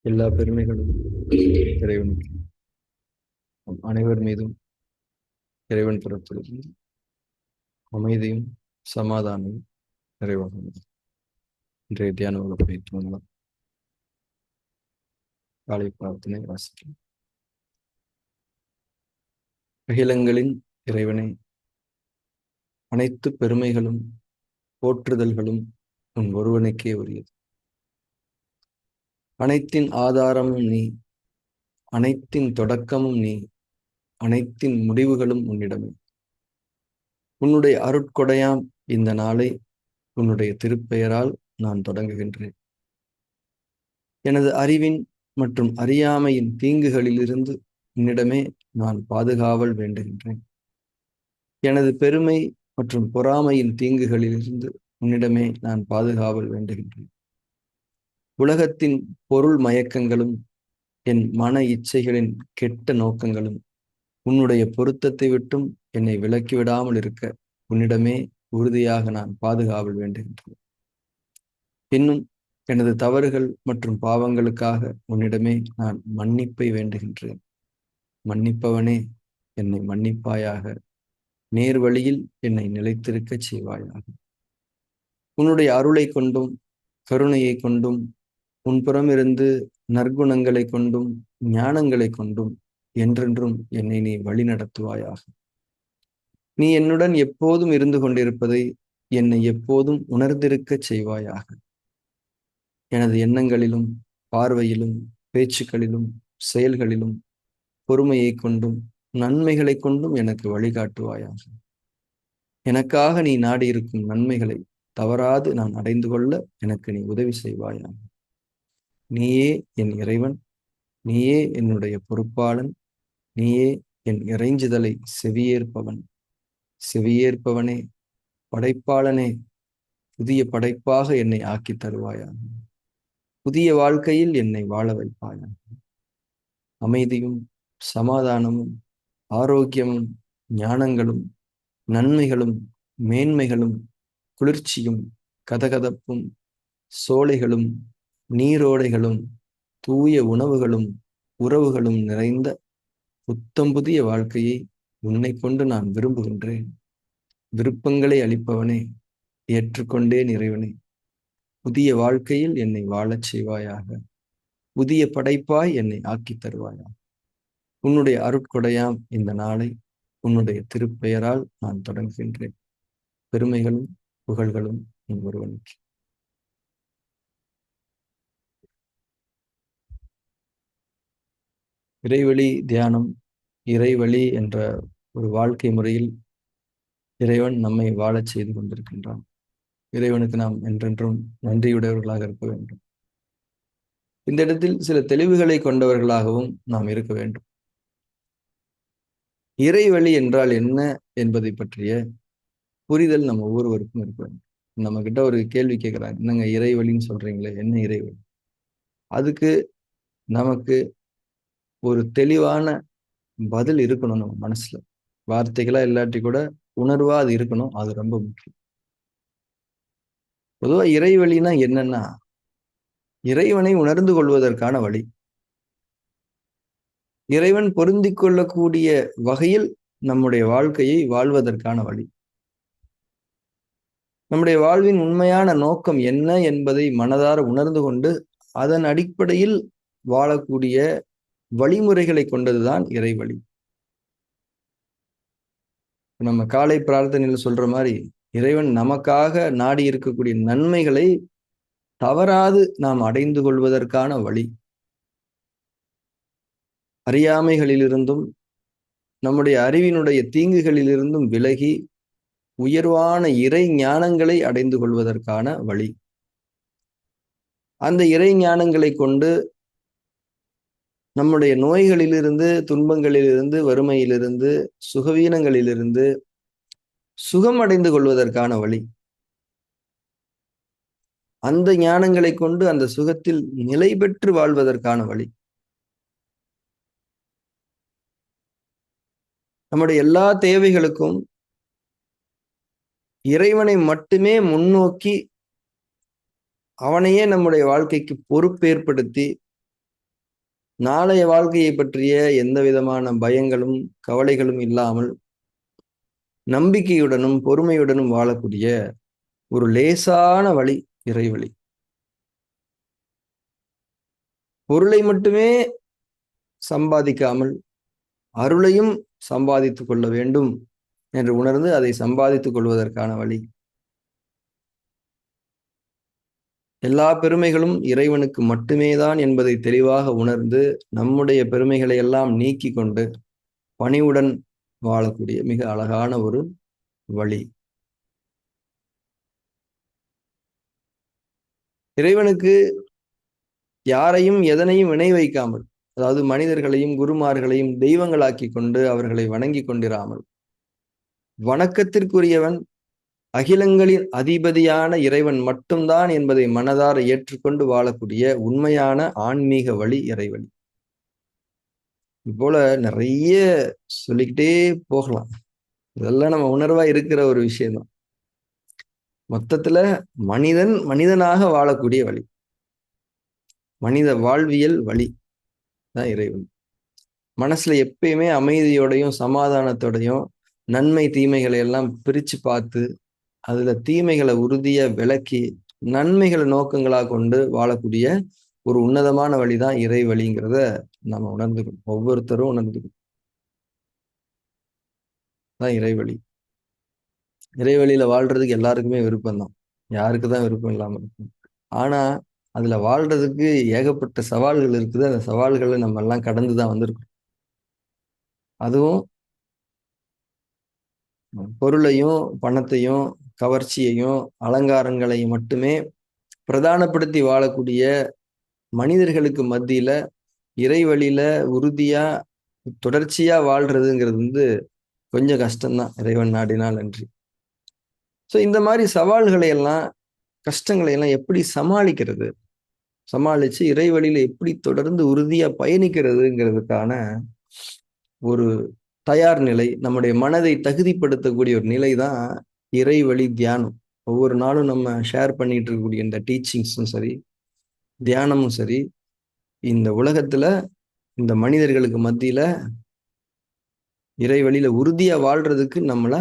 எல்லா பெருமைகளும் இறைவனுக்கு. அனைவர் மீதும் இறைவன் புறத்திலிருந்து அமைதியும் சமாதானமும் நிறைவாக இன்றைய தியான வகுப்பை துவங்கலாம். காலை பிரார்த்தனை வாசிக்கலாம். அகிலங்களின் இறைவனை, அனைத்து பெருமைகளும் போற்றுதல்களும் உன் ஒருவனுக்கே உரியது. அனைத்தின் ஆதாரமும் நீ, அனைத்தின் தொடக்கமும் நீ, அனைத்தின் முடிவுகளும் உன்னிடமே. உன்னுடைய அருட்கொடையாம் இந்த நாளை உன்னுடைய திருப்பெயரால் நான் தொடங்குகின்றேன். எனது அறிவின் மற்றும் அறியாமையின் தீங்குகளிலிருந்து உன்னிடமே நான் பாதுகாவல் வேண்டுகின்றேன். எனது பெருமை மற்றும் பொறாமையின் தீங்குகளிலிருந்து உன்னிடமே நான் பாதுகாவல் வேண்டுகின்றேன். உலகத்தின் பொருள் மயக்கங்களும் என் மன இச்சைகளின் கெட்ட நோக்கங்களும் உன்னுடைய பொருத்தத்தை விட்டும் என்னை விலக்கிவிடாமல் இருக்க உன்னிடமே உறுதியாக நான் பாதுகாவல் வேண்டுகின்றேன். இன்னும் எனது தவறுகள் மற்றும் பாவங்களுக்காக உன்னிடமே நான் மன்னிப்பை வேண்டுகின்றேன். மன்னிப்பவனே, என்னை மன்னிப்பாயாக. நேர் வழியில் என்னை நிலைத்திருக்க செய்வாயாக. உன்னுடைய அருளை கொண்டும் கருணையை கொண்டும் உன்புறமிருந்து நற்குணங்களை கொண்டும் ஞானங்களை கொண்டும் என்றென்றும் என்னை நீ வழி நடத்துவாயாக. நீ என்னுடன் எப்போதும் இருந்து கொண்டிருப்பதை என்னை எப்போதும் உணர்ந்திருக்க செய்வாயாக. எனது எண்ணங்களிலும் பார்வையிலும் பேச்சுக்களிலும் செயல்களிலும் பொறுமையை கொண்டும் நன்மைகளை கொண்டும் எனக்கு வழிகாட்டுவாயாக. எனக்காக நீ நாடியிருக்கும் நன்மைகளை தவறாது நான் அடைந்து கொள்ள எனக்கு நீ உதவி செய்வாயாக. நீயே என் இறைவன், நீயே என்னுடைய பொறுப்பாளன், நீயே என் இறைஞ்சுதலை செவியேற்பவன். செவியேற்பவனே, படைப்பாளனே, புதிய படைப்பாக என்னை ஆக்கி தருவாயாக. புதிய வாழ்க்கையில் என்னை வாழ வைப்பாயாக. அமைதியும் சமாதானமும் ஆரோக்கியமும் ஞானங்களும் நன்மைகளும் மேன்மைகளும் குளிர்ச்சியும் கதகதப்பும் சோலைகளும் நீரோடைகளும் தூய உணவுகளும் உறவுகளும் நிறைந்த புத்தம் புதிய வாழ்க்கையை உன்னை கொண்டு நான் விரும்புகின்றேன். விருப்பங்களை அளிப்பவனே, ஏற்றுக்கொண்டேன் இறைவனே. புதிய வாழ்க்கையில் என்னை வாழச் செய்வாயாக. புதிய படைப்பாய் என்னை ஆக்கி தருவாயாக. உன்னுடைய அருட்கொடையாம் இந்த நாளை உன்னுடைய திருப்பெயரால் நான் தொடங்குகின்றேன். பெருமைகளும் புகழ்களும் உன் ஒருவனுக்கு. இறைவழி தியானம், இறைவழி என்ற ஒரு வாழ்க்கை முறையில் இறைவன் நம்மை வாழச் செய்து கொண்டிருக்கின்றான். இறைவனுக்கு நாம் என்றென்றும் நன்றியுடையவர்களாக இருக்க வேண்டும். இந்த இடத்தில் சில தெளிவுகளை கொண்டவர்களாகவும் நாம் இருக்க வேண்டும். இறைவழி என்றால் என்ன என்பதை பற்றிய புரிதல் நம்ம ஒவ்வொருவருக்கும் இருக்க வேண்டும். நம்ம கிட்ட ஒரு கேள்வி கேட்கிறாங்க, என்னங்க இறைவழின்னு சொல்றீங்களே, என்ன இறைவழி? அதுக்கு நமக்கு ஒரு தெளிவான பதில் இருக்கணும் நம்ம மனசுல. வார்த்தைகளா இல்லாட்டி கூட உணர்வா அது இருக்கணும். அது ரொம்ப முக்கியம். பொதுவா இறைவழினா என்னன்னா, இறைவனை உணர்ந்து கொள்வதற்கான வழி. இறைவன் பொருந்திக் கொள்ளக்கூடிய வகையில் நம்முடைய வாழ்க்கையை வாழ்வதற்கான வழி. நம்முடைய வாழ்வின் உண்மையான நோக்கம் என்ன என்பதை மனதார உணர்ந்து கொண்டு அதன் அடிப்படையில் வாழக்கூடிய வழிமுறைகளை கொண்டதுதான் இறைவழி. நம்ம காலை பிரார்த்தனையில் சொல்ற மாதிரி, இறைவன் நமக்காக நாடி இருக்கக்கூடிய நன்மைகளை தவறாது நாம் அடைந்து கொள்வதற்கான வழி. அறியாமைகளிலிருந்தும் நம்முடைய அறிவினுடைய தீங்குகளிலிருந்தும் விலகி உயர்வான இறை ஞானங்களை அடைந்து கொள்வதற்கான வழி. அந்த இறை ஞானங்களை கொண்டு நம்முடைய நோய்களிலிருந்து, துன்பங்களிலிருந்து, வறுமையிலிருந்து, சுகவீனங்களிலிருந்து சுகம் அடைந்து கொள்வதற்கான வழி. அந்த ஞானங்களை கொண்டு அந்த சுகத்தில் நிலை பெற்று வாழ்வதற்கான வழி. நம்முடைய எல்லா தேவைகளுக்கும் இறைவனை மட்டுமே முன்னோக்கி அவனையே நம்முடைய வாழ்க்கைக்கு பொறுப்பேற்படுத்தி நாளைய வாழ்க்கையை பற்றிய எந்த விதமான பயங்களும் கவலைகளும் இல்லாமல் நம்பிக்கையுடனும் பொறுமையுடனும் வாழக்கூடிய ஒரு லேசான வழி இறைவழி. பொருளை மட்டுமே சம்பாதிக்காமல் அருளையும் சம்பாதித்துக் கொள்ள வேண்டும் என்று உணர்ந்து அதை சம்பாதித்துக் கொள்வதற்கான வழி. எல்லா பெருமைகளும் இறைவனுக்கு மட்டுமே தான் என்பதை தெளிவாக உணர்ந்து நம்முடைய பெருமைகளை எல்லாம் நீக்கி கொண்டு பணிவுடன் வாழக்கூடிய மிக அழகான ஒரு வழி. இறைவனுக்கு யாரையும் எதனையும் இணை வைக்காமல், அதாவது மனிதர்களையும் குருமார்களையும் தெய்வங்களாக்கி கொண்டு அவர்களை வணங்கி கொண்டிராமல், வணக்கத்திற்குரியவன் அகிலங்களின் அதிபதியான இறைவன் மட்டும்தான் என்பதை மனதார ஏற்றுக்கொண்டு வாழக்கூடிய உண்மையான ஆன்மீக வழி இறைவழி. இதுபோல நிறைய சொல்லிக்கிட்டே போகலாம். இதெல்லாம் நம்ம உணர்வா இருக்கிற ஒரு விஷயம்தான். மொத்தத்துல மனிதன் மனிதனாக வாழக்கூடிய வழி, மனித வாழ்வியல் வழி தான் இறைவன். மனசுல எப்பயுமே அமைதியோடையும் சமாதானத்தோடையும் நன்மை தீமைகளை எல்லாம் பிரிச்சு பார்த்து அதுல தீமைகளை உறுதியா விலக்கி நன்மைகளை நோக்கங்களா கொண்டு வாழக்கூடிய ஒரு உன்னதமான வழிதான் இறை வழிங்கிறத நம்ம உணர்ந்துக்கணும். ஒவ்வொருத்தரும் உணர்ந்துக்கணும். தான் இறைவழி. இறைவழியில வாழ்றதுக்கு எல்லாருக்குமே விருப்பம் தான். யாருக்குதான் விருப்பம் இல்லாம இருக்கும். ஆனா அதுல வாழ்றதுக்கு ஏகப்பட்ட சவால்கள் இருக்குது. அந்த சவால்களை நம்ம எல்லாம் கடந்துதான் வந்திருக்கோம். அதுவும் பொருளையும் பணத்தையும் கவர்ச்சியையும் அலங்காரங்களையும் மட்டுமே பிரதானப்படுத்தி வாழக்கூடிய மனிதர்களுக்கு மத்தியில இறை வழியில உறுதியா தொடர்ச்சியா வாழ்றதுங்கிறது கொஞ்சம் கஷ்டம்தான், இறைவன் நாடினால் அன்றி. ஸோ இந்த மாதிரி சவால்களை எல்லாம் கஷ்டங்களை எல்லாம் எப்படி சமாளிக்கிறது, சமாளிச்சு இறை வழியில எப்படி தொடர்ந்து உறுதியா பயணிக்கிறதுங்கிறதுக்கான ஒரு தயார் நிலை, நம்முடைய மனதை தகுதிப்படுத்தக்கூடிய ஒரு நிலை தான் இறை வழி தியானம். ஒவ்வொரு நாளும் நம்ம ஷேர் பண்ணிட்டு இருக்கக்கூடிய இந்த டீச்சிங்ஸும் சரி, தியானமும் சரி, இந்த உலகத்துல இந்த மனிதர்களுக்கு மத்தியில இறை வழியில உறுதியா வாழ்றதுக்கு நம்மள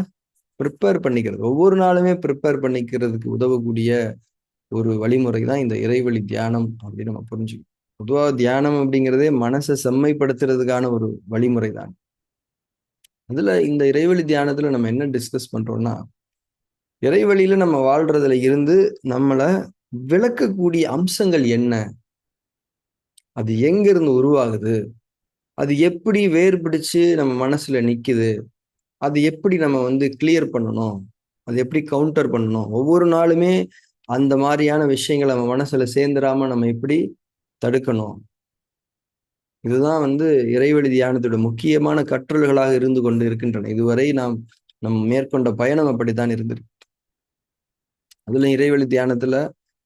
ப்ரிப்பேர் பண்ணிக்கிறது, ஒவ்வொரு நாளுமே ப்ரிப்பேர் பண்ணிக்கிறதுக்கு உதவக்கூடிய ஒரு வழிமுறை தான் இந்த இறைவழி தியானம் அப்படின்னு நம்ம புரிஞ்சுக்கணும். பொதுவாக தியானம் அப்படிங்கிறதே மனசை செம்மைப்படுத்துறதுக்கான ஒரு வழிமுறை தான். அதுல இந்த இறைவழி தியானத்துல நம்ம என்ன டிஸ்கஸ் பண்றோம்னா, இறைவழியில நம்ம வாழ்றதுல இருந்து நம்மள விளக்கக்கூடிய அம்சங்கள் என்ன, அது எங்க இருந்து உருவாகுது, அது எப்படி வேறுபிடிச்சு நம்ம மனசுல நிக்குது, அது எப்படி நம்ம கிளியர் பண்ணணும், அது எப்படி கவுண்டர் பண்ணணும், ஒவ்வொரு நாளுமே அந்த மாதிரியான விஷயங்களை நம்ம மனசுல சேர்ந்துடாம நம்ம எப்படி தடுக்கணும். இதுதான் இறைவழி தியானத்தோட முக்கியமான கற்றல்களாக இருந்து கொண்டு இருக்கின்றன. இதுவரை நம்ம மேற்கொண்ட பயணம் அப்படித்தான் இருந்திருக்கு. அதுல இறைவழி தியானத்துல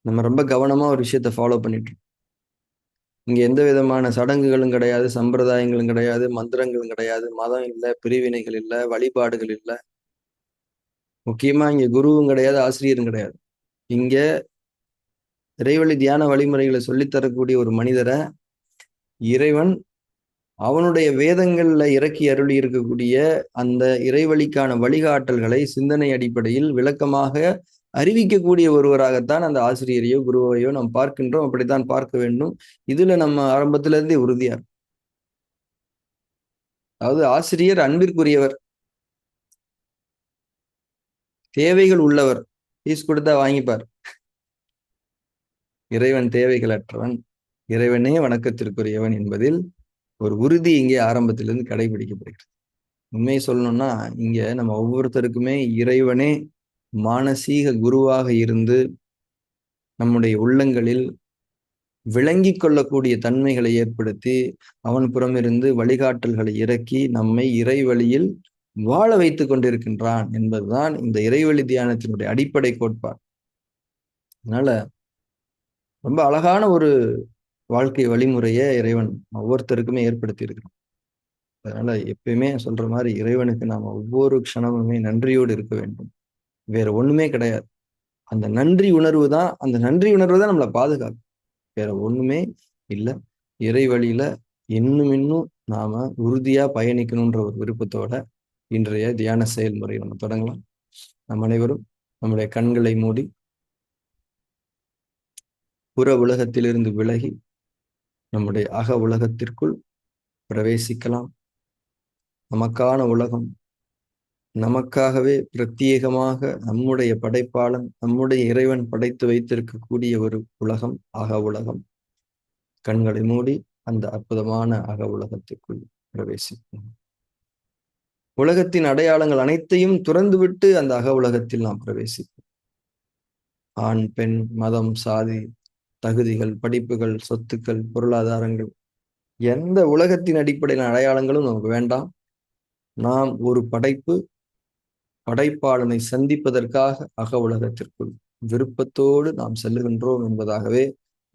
நம்ம ரொம்ப கவனமா ஒரு விஷயத்த ஃபாலோ பண்ணிட்டு இருக்கோம். இங்க எந்த விதமான சடங்குகளும் கிடையாது, சம்பிரதாயங்களும் கிடையாது, மந்திரங்களும் கிடையாது, மதம் இல்லை, பிரிவினைகள் இல்லை, வழிபாடுகள் இல்லை. முக்கியமா இங்க குருவும் கிடையாது, ஆசிரியரும் கிடையாது. இங்க இறைவழி தியான வழிமுறைகளை சொல்லித்தரக்கூடிய ஒரு மனிதரை இறைவன் அவனுடைய வேதங்கள்ல இறக்கி அருளி இருக்கக்கூடிய அந்த இறைவழிக்கான வழிகாட்டல்களை சிந்தனை அடிப்படையில் விளக்கமாக அறிவிக்கக்கூடிய ஒருவராகத்தான் அந்த ஆசிரியரையோ குருவையோ நாம் பார்க்கின்றோம். அப்படித்தான் பார்க்க வேண்டும். இதுல நம்ம ஆரம்பத்துல இருந்தே உறுதியா இருக்கும். அதாவது ஆசிரியர் அன்பிற்குரியவர், தேவைகள் உள்ளவர், ஃபீஸ் கொடுத்தா வாங்கிப்பார். இறைவன் தேவைகள் அற்றவன், இறைவனே வணக்கத்திற்குரியவன் என்பதில் ஒரு உறுதி இங்கே ஆரம்பத்திலிருந்து கடைபிடிக்கப்படுகிறது. உண்மையை சொல்லணும்னா இங்க நம்ம ஒவ்வொருத்தருக்குமே இறைவனே மானசீக குருவாக இருந்து நம்முடைய உள்ளங்களில் விளங்கி கொள்ளக்கூடிய தன்மைகளை ஏற்படுத்தி அவன் புறமிருந்து வழிகாட்டல்களை இறக்கி நம்மை இறை வழியில் வாழ வைத்துக் கொண்டிருக்கின்றான் என்பதுதான் இந்த இறைவழி தியானத்தினுடைய அடிப்படை கோட்பாடு. அதனால ரொம்ப அழகான ஒரு வாழ்க்கை வழிமுறையை இறைவன் ஒவ்வொருத்தருக்குமே ஏற்படுத்தி இருக்கிறான். அதனால எப்பயுமே சொல்ற மாதிரி இறைவனுக்கு நாம ஒவ்வொரு க்ஷணமுமே நன்றியோடு இருக்க வேண்டும். வேற ஒண்ணுமே கிடையாது. அந்த நன்றி உணர்வு தான் நம்மளை பாதுகாக்கும். வேற ஒண்ணுமே இல்லை. இறை வழியில இன்னும் இன்னும் நாம உறுதியா பயணிக்கணுன்ற ஒரு விருப்பத்தோட இன்றைய தியான செயல்முறை நம்ம தொடங்கலாம். நம் அனைவரும் நம்முடைய கண்களை மூடி புற உலகத்திலிருந்து விலகி நம்முடைய அக உலகத்திற்குள் பிரவேசிக்கலாம். நமக்கான உலகம், நமக்காகவே பிரத்யேகமாக நம்முடைய படைப்பாளன், நம்முடைய இறைவன் படைத்து வைத்திருக்கக்கூடிய ஒரு உலகம், அக உலகம். கண்களை மூடி அந்த அற்புதமான அக உலகத்திற்குள் பிரவேசிப்போம். உலகத்தின் அடையாளங்கள் அனைத்தையும் துறந்துவிட்டு அந்த அக உலகத்தில் நாம் பிரவேசிப்போம். ஆண், பெண், மதம், சாதி, தகுதிகள், படிப்புகள், சொத்துக்கள், பொருளாதாரங்கள், எந்த உலகத்தின் அடிப்படையிலான அடையாளங்களும் நமக்கு வேண்டாம். நாம் ஒரு படைப்பு, படைப்பாளனை சந்திப்பதற்காக அக உலகத்திற்குள் விருப்பத்தோடு நாம் செல்லுகின்றோம் என்பதாகவே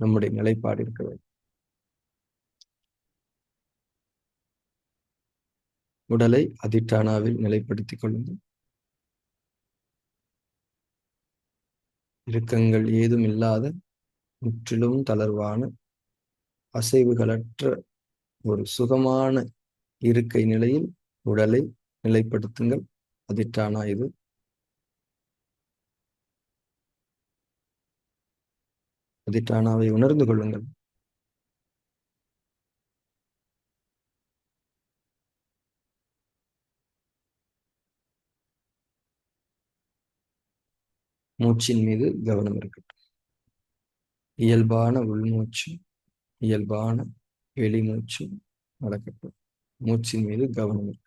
நம்முடைய நிலைப்பாடு இருக்க வேண்டும். உடலை அதிஷ்டானாவில் நிலைப்படுத்திக் கொள்ளுங்கள். இறுக்கங்கள் ஏதும் இல்லாத முற்றிலும் தளர்வான அசைவுகளற்ற ஒரு சுகமான இருக்கை நிலையில் உடலை நிலைப்படுத்துங்கள். அதிஷ்டானா இது. அதிஷ்டானாவை உணர்ந்து கொள்ளுங்கள். மூச்சின் மீது கவனம் இருக்கட்டும். இயல்பான உள்மூச்சு, இயல்பான வெளிமூச்சு நடக்கட்டும். மூச்சின் மீது கவனம் இருக்கட்டும்.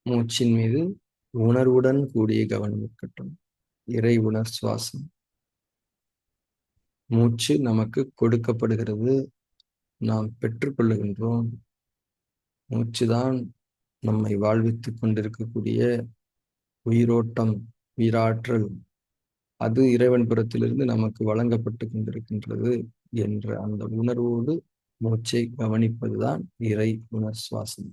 மூச்சின் மீது உணர்வுடன் கூடிய கவனம் இருக்கட்டும். இறை உணர் சுவாசம். மூச்சு நமக்கு கொடுக்கப்படுகிறது, நாம் பெற்றுக்கொள்ளுகின்றோம். மூச்சுதான் நம்மை வாழ்வித்துக் கொண்டிருக்கக்கூடிய உயிரோட்டம், உயிராற்றல். அது இறைவன் புறத்திலிருந்து நமக்கு வழங்கப்பட்டு கொண்டிருக்கின்றது என்ற அந்த உணர்வோடு மூச்சை கவனிப்பதுதான் இறை உணர் சுவாசம்.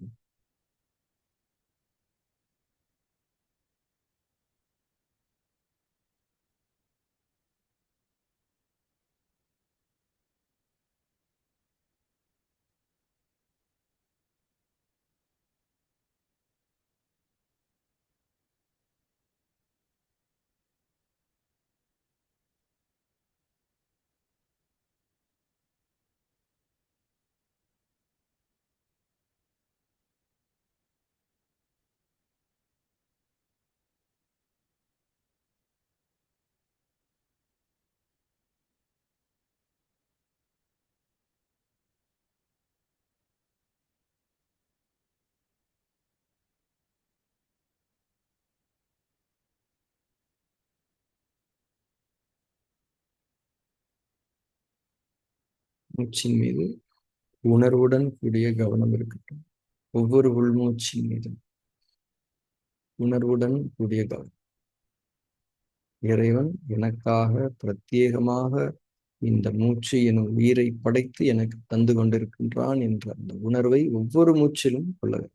மூச்சின் மீது உணர்வுடன் கூடிய கவனம் இருக்கட்டும். ஒவ்வொரு உள்மூச்சின் மீதும் உணர்வுடன் கூடிய கவனம். இறைவன் எனக்காக பிரத்யேகமாக இந்த மூச்சு எனும் உயிரை படைத்து எனக்கு தந்து கொண்டிருக்கின்றான் என்ற அந்த உணர்வை ஒவ்வொரு மூச்சிலும் கொள்ள வேண்டும்.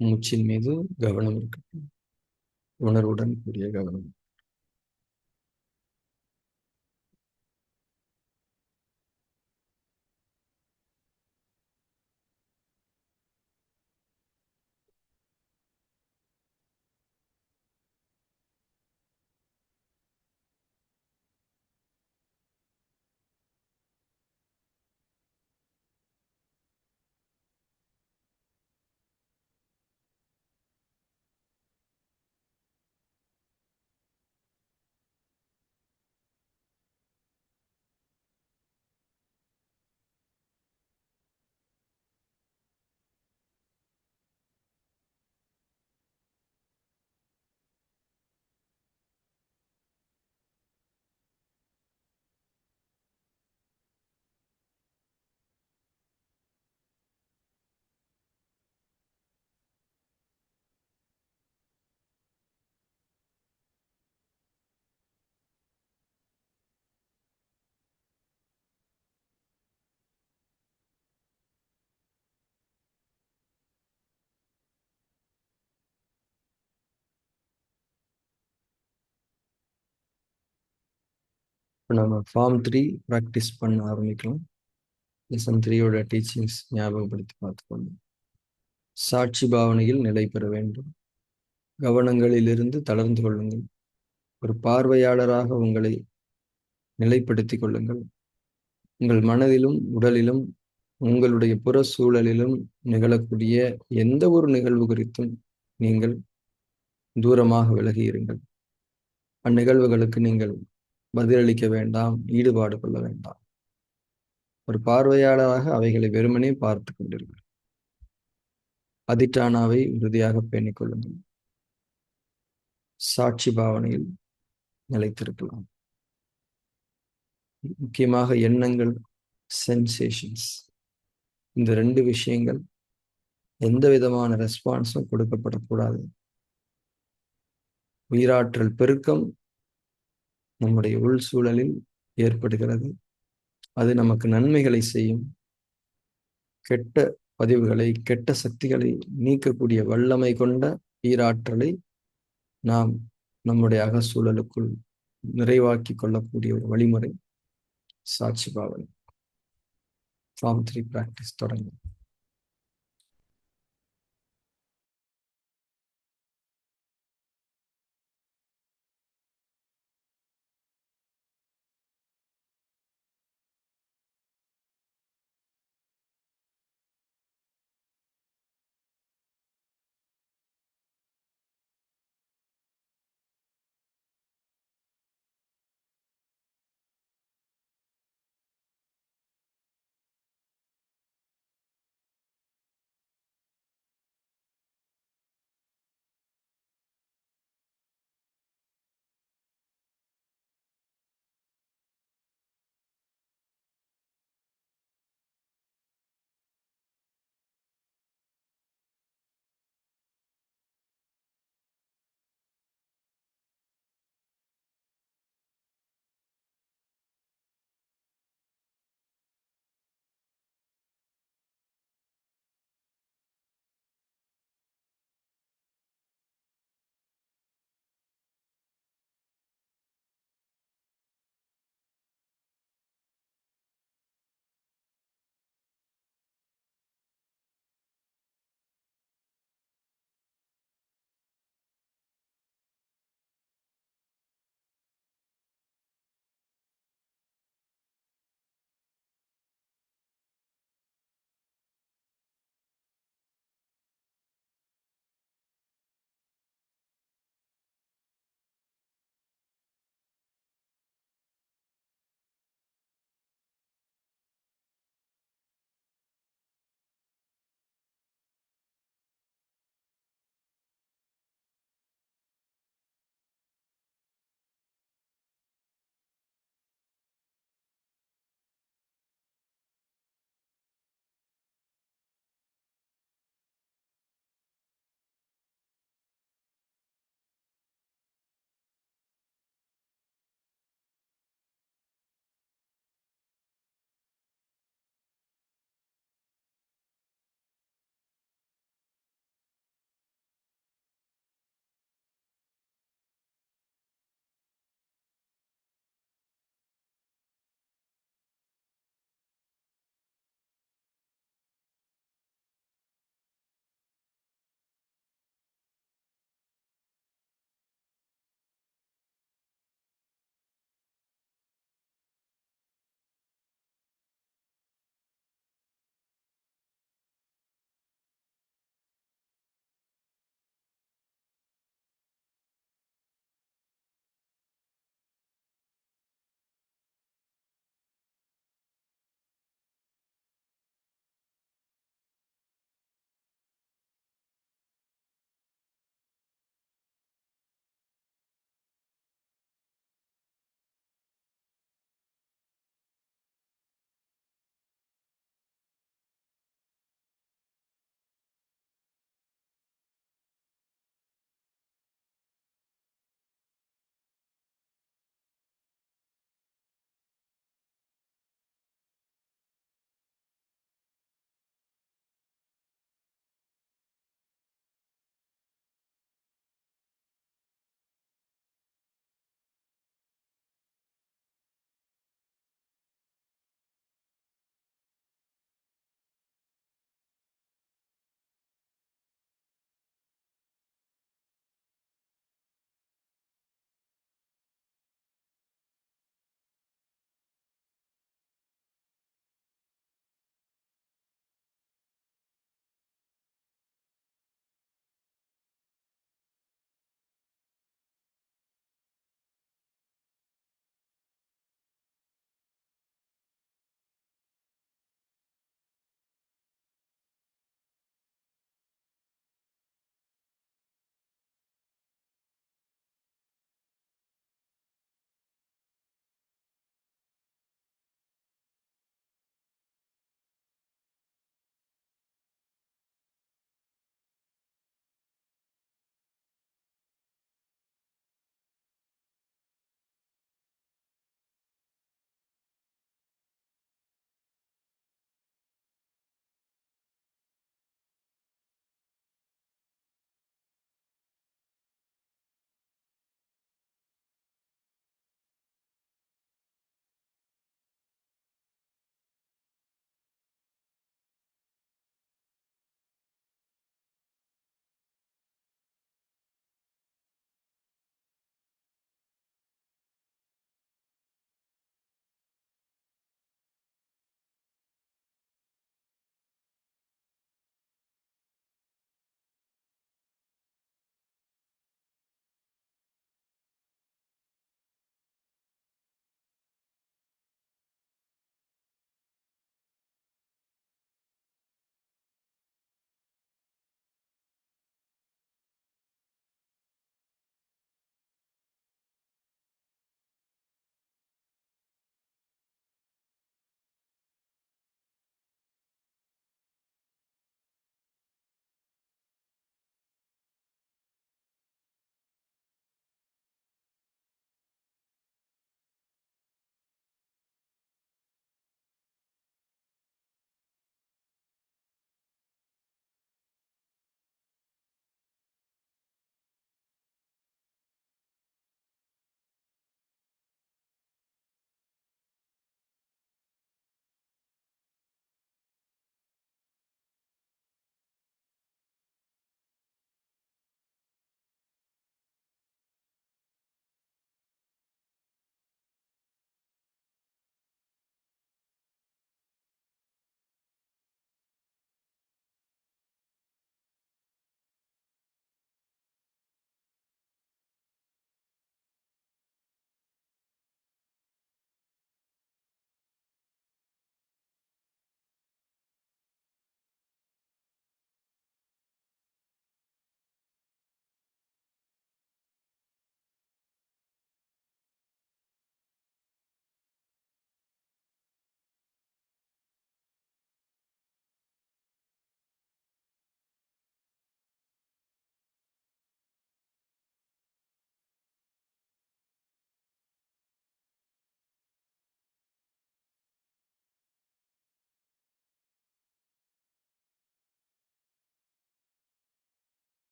மூச்சின் மீது கவனம் இருக்கட்டும். உணர்வுடன் கூடிய கவனம். இப்போ நம்ம ஃபார்ம் 3 ப்ராக்டிஸ் பண்ண ஆரம்பிக்கலாம். லெசன் 3யோட டீச்சிங்ஸ் ஞாபகப்படுத்தி பார்த்துக்கோங்க. சாட்சி பாவனையில் நிலை பெற வேண்டும். கவனங்களிலிருந்து தளர்ந்து கொள்ளுங்கள். ஒரு பார்வையாளராக உங்களை நிலைப்படுத்திக் கொள்ளுங்கள். உங்கள் மனதிலும் உடலிலும் உங்களுடைய புற சூழலிலும் நிகழக்கூடிய எந்த ஒரு நிகழ்வு குறித்தும் நீங்கள் தூரமாக விலகி இருங்கள். அந்நிகழ்வுகளுக்கு நீங்கள் பதிலளிக்க வேண்டாம், ஈடுபாடு கொள்ள வேண்டாம். ஒரு பார்வையாளராக அவைகளை வெறுமனே பார்த்து கொண்டிருங்கள். அதிட்டானாவை உறுதியாக பேணிக் கொள்ளுங்கள். சாட்சி பாவனையில் நிலைத்திருக்கலாம். முக்கியமாக எண்ணங்கள், சென்சேஷன்ஸ், இந்த 2 விஷயங்கள் எந்த விதமான ரெஸ்பான்ஸும் கொடுக்கப்படக்கூடாது. உயிராற்றல் பெருக்கம் நம்முடைய உள் சூழலில் ஏற்படுகிறது. அது நமக்கு நன்மைகளை செய்யும். கெட்ட பதிவுகளை, கெட்ட சக்திகளை நீக்கக்கூடிய வல்லமை கொண்ட உயிராற்றலை நாம் நம்முடைய அகசூழலுக்குள் நிறைவாக்கி கொள்ளக்கூடிய ஒரு வழிமுறை சாட்சி பாவனை. ஃபார்ம் 3 பிராக்டிஸ் தொடங்கும்.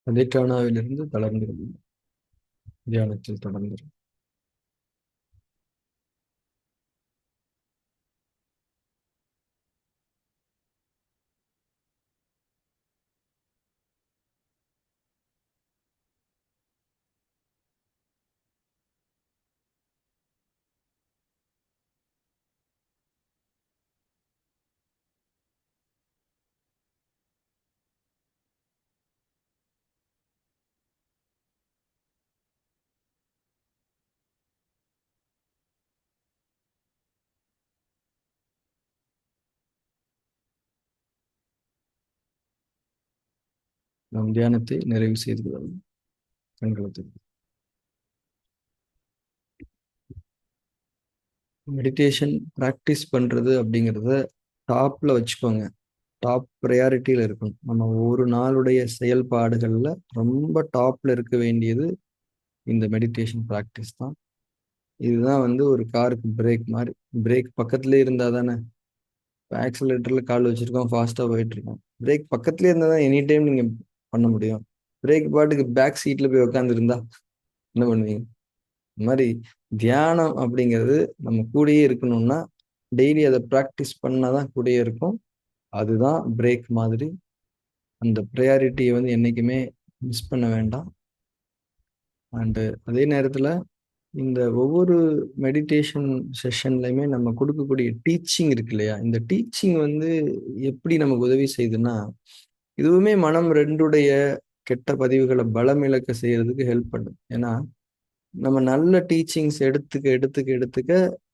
அதிஷ்டானாவிலிருந்து தளர்ந்து தியானத்தில் தொடர்ந்து நம் தியானத்தை நிறைவு செய்து கொள்ளலாம். கண்களை திறந்து. மெடிடேஷன் ப்ராக்டிஸ் பண்றது அப்படிங்கிறத டாப்ல வச்சுக்கோங்க. டாப் ப்ரையாரிட்டியில இருக்கணும். நம்ம ஒரு நாளுடைய செயல்பாடுகள்ல ரொம்ப டாப்ல இருக்க வேண்டியது இந்த மெடிடேஷன் ப்ராக்டிஸ் தான். இதுதான் வந்து ஒரு காருக்கு பிரேக் மாதிரி. பிரேக் பக்கத்துலேயே இருந்தால் தானே, இப்போ ஆக்சிலேட்டரில் கால் வச்சுருக்கோம், ஃபாஸ்ட்டாக போயிட்டுருக்கோம். பிரேக் பக்கத்துலேயே இருந்தால் தான் எனி டைம் நீங்கள் பண்ண முடியும். பிரேக் பாட்டுக்கு பேக் சீட்டில் போய் உட்காந்துருந்தா என்ன பண்ணுவீங்க? இந்த மாதிரி தியானம் அப்படிங்கிறது நம்ம கூடயே இருக்கணும்னா டெய்லி அதை ப்ராக்டிஸ் பண்ணால் தான் கூடயே இருக்கும். அதுதான் பிரேக் மாதிரி. அந்த ப்ரையாரிட்டியை வந்து என்றைக்குமே மிஸ் பண்ண வேண்டாம். அண்டு அதே நேரத்தில் இந்த ஒவ்வொரு மெடிடேஷன் செஷன்லையுமே நம்ம கொடுக்கக்கூடிய டீச்சிங் இருக்கு இல்லையா, இந்த டீச்சிங் வந்து எப்படி நமக்கு உதவி செய்யுதுன்னா, இதுவுமே மனம் ரெண்டுடைய கெட்ட பதிவுகளை பலம் இழக்க செய்யறதுக்கு ஹெல்ப் பண்ணும். ஏன்னா நம்ம நல்ல டீச்சிங்ஸ் எடுத்துக்க எடுத்துக்க எடுத்துக்க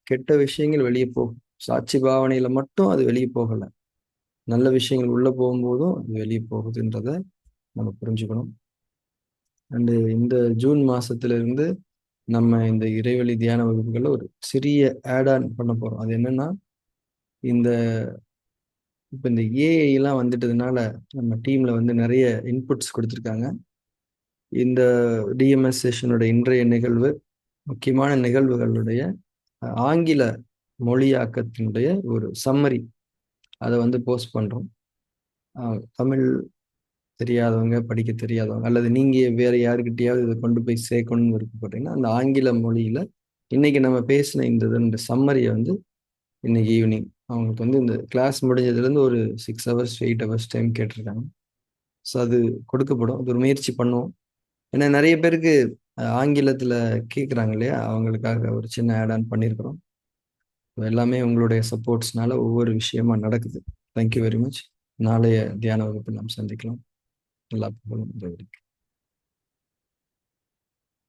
கெட்ட விஷயங்கள் வெளியே போகும். சாட்சி பாவனையில மட்டும் அது வெளியே போகல, நல்ல விஷயங்கள் உள்ள போகும்போதும் அது வெளியே போகுதுன்றத நம்ம புரிஞ்சுக்கணும். அண்டு இந்த ஜூன் மாசத்துல இருந்து நம்ம இந்த இறைவழி தியான வகுப்புகள்ல ஒரு சிறிய ஆட் ஆன் பண்ண போறோம். அது என்னன்னா, இந்த இப்ப இந்த ஏஐ எல்லாம் வந்துட்டதுனால நம்ம டீம்ல வந்து நிறைய இன்புட்ஸ் கொடுத்துருக்காங்க. இந்த டிஎம்எஸ் செஷனோட இன்றைய நிகழ்வு முக்கியமான நிகழ்வுகளுடைய ஆங்கில மொழியாக்கத்தினுடைய ஒரு சம்மரி அதை வந்து போஸ்ட் பண்றோம். தமிழ் தெரியாதவங்க, படிக்க தெரியாதவங்க, அல்லது நீங்க வேற யாருக்கிட்டையாவது இதை கொண்டு போய் சேர்க்கணும்னு விருப்பப்பட்டீங்கன்னா, அந்த ஆங்கில மொழியில இன்னைக்கு நம்ம பேசின இந்த சம்மரியை வந்து இன்னைக்கு ஈவினிங் அவங்களுக்கு வந்து இந்த கிளாஸ் முடிஞ்சதுலேருந்து ஒரு 6 ஹவர்ஸ் 8 ஹவர்ஸ் டைம் கேட்டிருக்காங்க. ஸோ அது கொடுக்கப்படும். அது ஒரு முயற்சி பண்ணுவோம். ஏன்னா நிறைய பேருக்கு ஆங்கிலத்தில் கேட்குறாங்க இல்லையா, அவங்களுக்காக ஒரு சின்ன ஆட் ஆன் பண்ணியிருக்கிறோம். எல்லாமே உங்களுடைய சப்போர்ட்ஸ்னால ஒவ்வொரு விஷயமா நடக்குது. Thank you very much. நாளைய தியான வகுப்பில் நாம் சந்திக்கலாம். நல்லா புகழும் இறைவனுக்கு.